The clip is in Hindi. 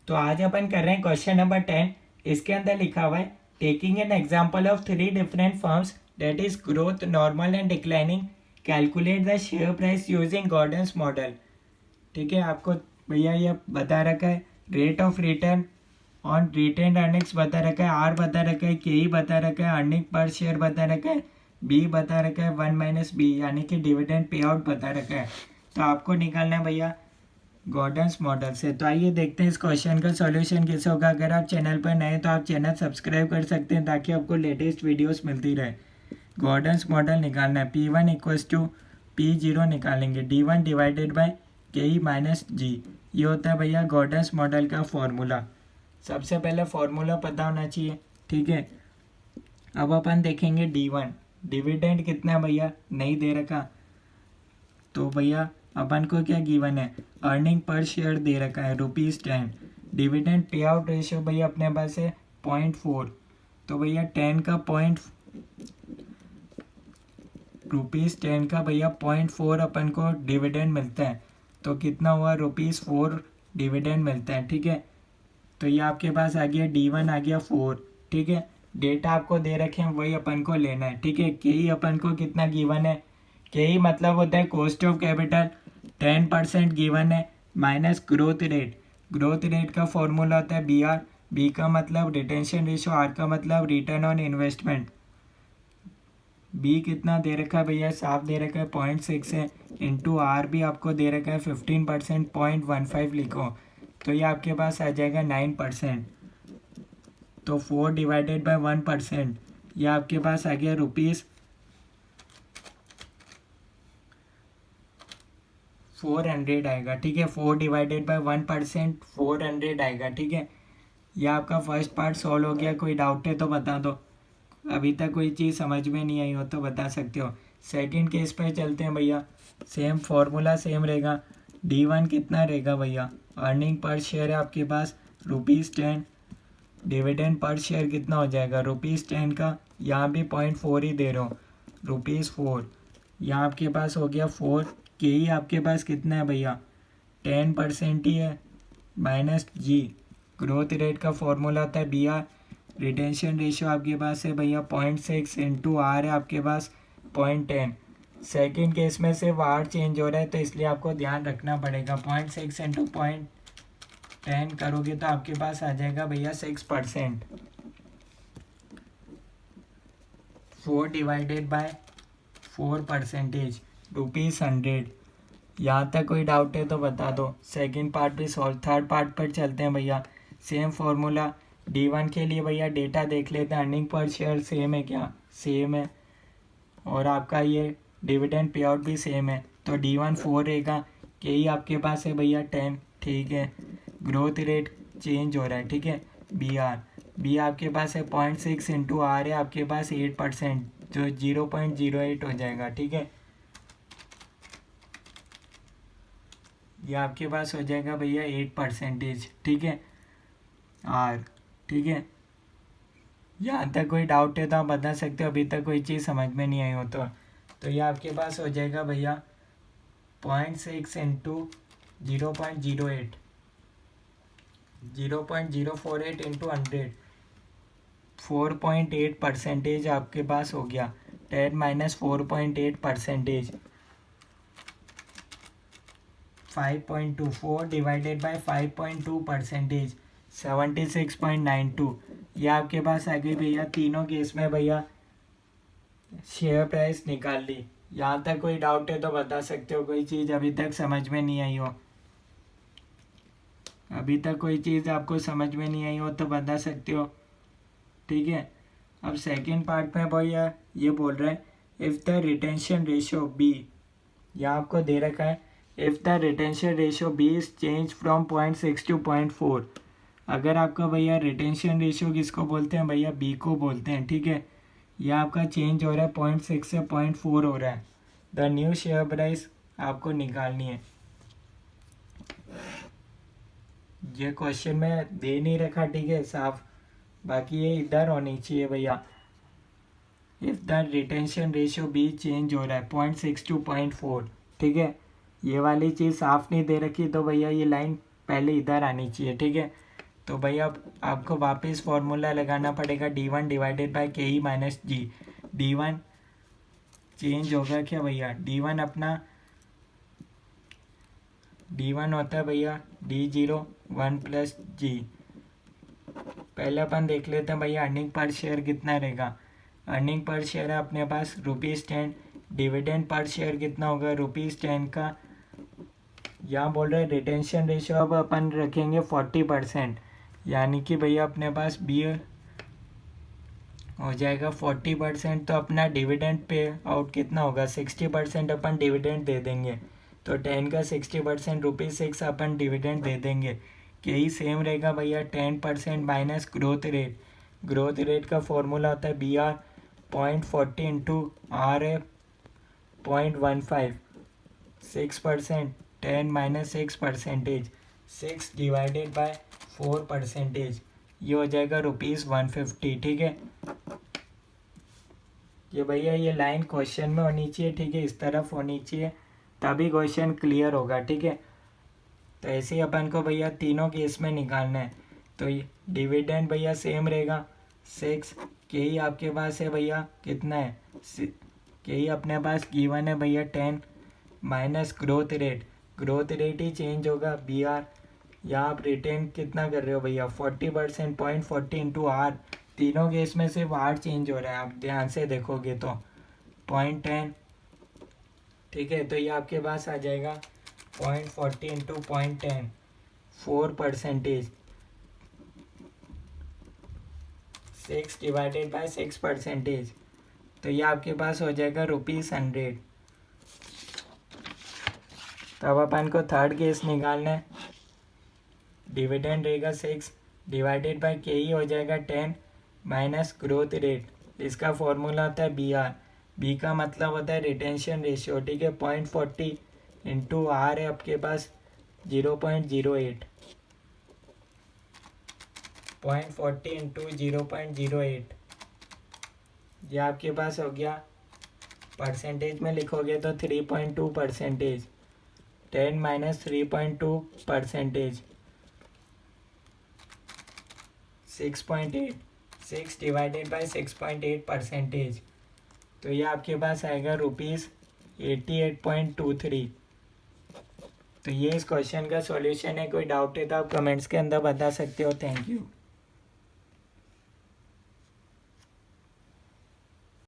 तो आज अपन कर रहे हैं क्वेश्चन नंबर 10। इसके अंदर लिखा हुआ है taking an example of 3 different firms that is growth, normal and declining, calculate the share price using Gordon's model. ठीक है, आपको भैया ये बता रखा है rate of return on retained earnings बता रखा है, आर बता रखा है, के बता रखा है, अर्निंग पर शेयर बता रखा है, बी बता रखा है 1 - बी यानी कि डिविडेंड पे आउट बता रखा है। तो आपको निकालना है भैया गॉर्डन्स मॉडल से। तो आइए देखते हैं इस क्वेश्चन का सॉल्यूशन कैसे होगा। अगर आप चैनल पर नए तो आप चैनल सब्सक्राइब कर सकते हैं ताकि आपको लेटेस्ट वीडियोस मिलती रहे। गॉर्डन्स मॉडल निकालना है, P1 इक्वल्स टू P0 निकालेंगे, D1 divided by KE minus G। ये होता है भैया गॉर्डन्स मॉडल का फॉर्मूला। सबसे पहले फॉर्मूला पता होना चाहिए। ठीक है, अब अपन देखेंगे D1 डिविडेंड कितना है भैया, नहीं दे रखा। तो भैया अपन को क्या गिवन है, अर्निंग पर शेयर दे रखा है ₹10। डिविडेंड पे आउट रेशियो भैया अपने पास है 0.4। तो भैया 10 का ₹10 का भैया 0.4 अपन को डिविडेंड मिलता है। तो कितना हुआ, ₹4 डिविडेंड मिलता है। ठीक है, तो ये आपके पास आ गया D1 आ गया 4। ठीक है, डेटा आपको दे रखे हैं वही अपन को लेना है। ठीक है, के अपन को कितना गिवन है, के मतलब होता है कॉस्ट ऑफ कैपिटल, 10% गिवन है minus growth rate. Growth rate का फॉर्मूला होता है BR, बी का मतलब रिटेंशन रेशियो, आर का मतलब रिटर्न ऑन इन्वेस्टमेंट। बी कितना दे रखा है भैया, साफ दे रखा है 0.6 है, इंटू आर भी आपको दे रखा है 15%, 0.15 लिखो तो ये आपके पास आ जाएगा 9%। तो 4 डिवाइडेड बाय 1%, ये आपके पास आ गया ₹400 आएगा। ठीक है, 4 डिवाइडेड बाय 1% 400 आएगा। ठीक है, यह आपका फर्स्ट पार्ट सॉल्व हो गया। कोई डाउट है तो बता दो, अभी तक कोई चीज़ समझ में नहीं आई हो तो बता सकते हो। सेकंड केस पे चलते हैं भैया, सेम फॉर्मूला सेम रहेगा। D1 कितना रहेगा भैया, अर्निंग पर शेयर है आपके पास ₹10, डिविडेंड पर शेयर कितना हो जाएगा ₹10 का, यहाँ भी 0.4 ही दे रहा हूँ, ₹4। यहाँ आपके पास हो गया 4, के ही आपके पास कितना है भैया 10% ही है, माइनस G। ग्रोथ रेट का फॉर्मूला होता है BR, रिटेंशन रेशियो आपके पास है भैया 0.6 इंटू आर है आपके पास 0.10। सेकेंड केस में सिर्फ आर चेंज हो रहा है तो इसलिए आपको ध्यान रखना पड़ेगा। 0.6 इंटू 0.10 करोगे तो आपके पास आ जाएगा भैया 6%। 4 डिवाइडेड बाय 4% ₹100। यहाँ तक कोई डाउट है तो बता दो। सेकंड पार्ट भी सॉल्व, थर्ड पार्ट पर चलते हैं भैया। सेम फॉर्मूला D1 के लिए भैया डेटा देख लेते हैं, अर्निंग पर शेयर सेम है क्या, सेम है, और आपका ये डिविडेंड पे आउट भी सेम है। तो D1 4 रहेगा, के ही आपके पास है भैया 10। ठीक है, ग्रोथ रेट चेंज हो रहा है। ठीक है, बी आपके पास है 0.6 इंटू आर है आपके पास 8%, जो 0.08 हो जाएगा। ठीक है, ये आपके पास हो जाएगा भैया 8%। ठीक है, आर। ठीक है, यहाँ तक कोई डाउट है तो आप बता सकते हो, अभी तक कोई चीज़ समझ में नहीं आई हो तो ये आपके पास हो जाएगा भैया 0.6 इंटू 0.08, 0.048 इंटू 100, 4.8% आपके पास हो गया। 10 माइनस 4.8%, 5.24 डिवाइडेड बाय 5.2%, 76.92। ये आपके पास आ गई भैया तीनों केस में भैया शेयर प्राइस निकाल ली। यहाँ तक कोई डाउट है तो बता सकते हो, कोई चीज़ अभी तक समझ में नहीं आई हो, अभी तक कोई चीज़ आपको समझ में नहीं आई हो तो बता सकते हो। ठीक है, अब सेकंड पार्ट में भैया ये बोल रहा है if the retention ratio b, यहाँ आपको दे रखा है if the retention ratio b is change from 0.6 to 0.4। अगर आपका भैया रिटेंशन रेशियो किसको बोलते हैं भैया, बी को बोलते हैं। ठीक है, यह आपका चेंज हो रहा है 0.6 से 0.4 हो रहा है। द न्यू शेयर प्राइस आपको निकालनी है। ये क्वेश्चन में दे नहीं रखा, ठीक है साफ, बाकी ये इधर होनी चाहिए भैया। If the retention ratio B change हो रहा है 0.6 टू 0.4। ठीक है, ये वाली चीज़ साफ नहीं दे रखी तो भैया ये लाइन पहले इधर आनी चाहिए। ठीक है, तो भाई अब आपको वापस फॉर्मूला लगाना पड़ेगा D1 divided by KE minus G। D1 change होगा क्या भैया, D1 अपना D1 होता है भैया D0 1 प्लस G। पहले अपन देख लेते हैं भैया अर्निंग पर शेयर कितना रहेगा। अर्निंग पर शेयर है अपने पास ₹10। डिविडेंड पर शेयर कितना होगा ₹10 का। यहाँ बोल रहे हैं रिटेंशन रेशियो अब अपन रखेंगे 40%, यानी कि भैया अपने पास बी हो जाएगा 40%। तो अपना डिविडेंड पे आउट कितना होगा 60% अपन डिविडेंड दे देंगे। तो 10 का 60% ₹6 अपन डिविडेंड दे देंगे। यही सेम रहेगा भैया 10% minus growth rate. Growth rate का फॉर्मूला होता है BR 0.40 इंटू R है 0.15। 6% 10 माइनस 6%, 6 डिवाइडेड बाय 4%, ये हो जाएगा ₹150। ठीक है, ये भैया ये लाइन क्वेश्चन में होनी चाहिए। ठीक है, इस तरफ होनी चाहिए तभी क्वेश्चन क्लियर होगा। ठीक है, तो ऐसे ही अपन को भैया तीनों केस में निकालना है। तो ये डिविडेंड भैया सेम रहेगा 6। के ही आपके पास है भैया कितना है, के ही अपने पास गिवन है भैया 10 minus growth rate. Growth rate ही चेंज होगा BR। यहाँ आप रिटेन कितना कर रहे हो भैया 40%, 0.40 इंटू R। तीनों केस में सिर्फ R चेंज हो रहा है, आप ध्यान से देखोगे तो 0.10। ठीक है, तो ये आपके पास आ जाएगा 0.40 इंटू 0.10 4%। 6 डिवाइडेड बाय 6%, तो ये आपके पास हो जाएगा ₹100। तो अब अपन को थर्ड केस निकालना है। डिविडेंड रहेगा 6 डिवाइडेड बाय के ही हो जाएगा 10 माइनस ग्रोथ रेट। इसका फॉर्मूला होता है BR। बी का मतलब होता है रिटेंशन रेशियो। ठीक है, 0.40 इंटू R है आपके पास 0.08। 0.40 इंटू 0.08, ये आपके पास हो गया। परसेंटेज में लिखोगे तो 3.2%। 10 माइनस 3.2%, 6.8। 6 डिवाइडेड बाई 6.8%, तो ये आपके पास आएगा ₹88.23। तो ये इस क्वेश्चन का सॉल्यूशन है। कोई डाउट है तो आप कमेंट्स के अंदर बता सकते हो। Thank you.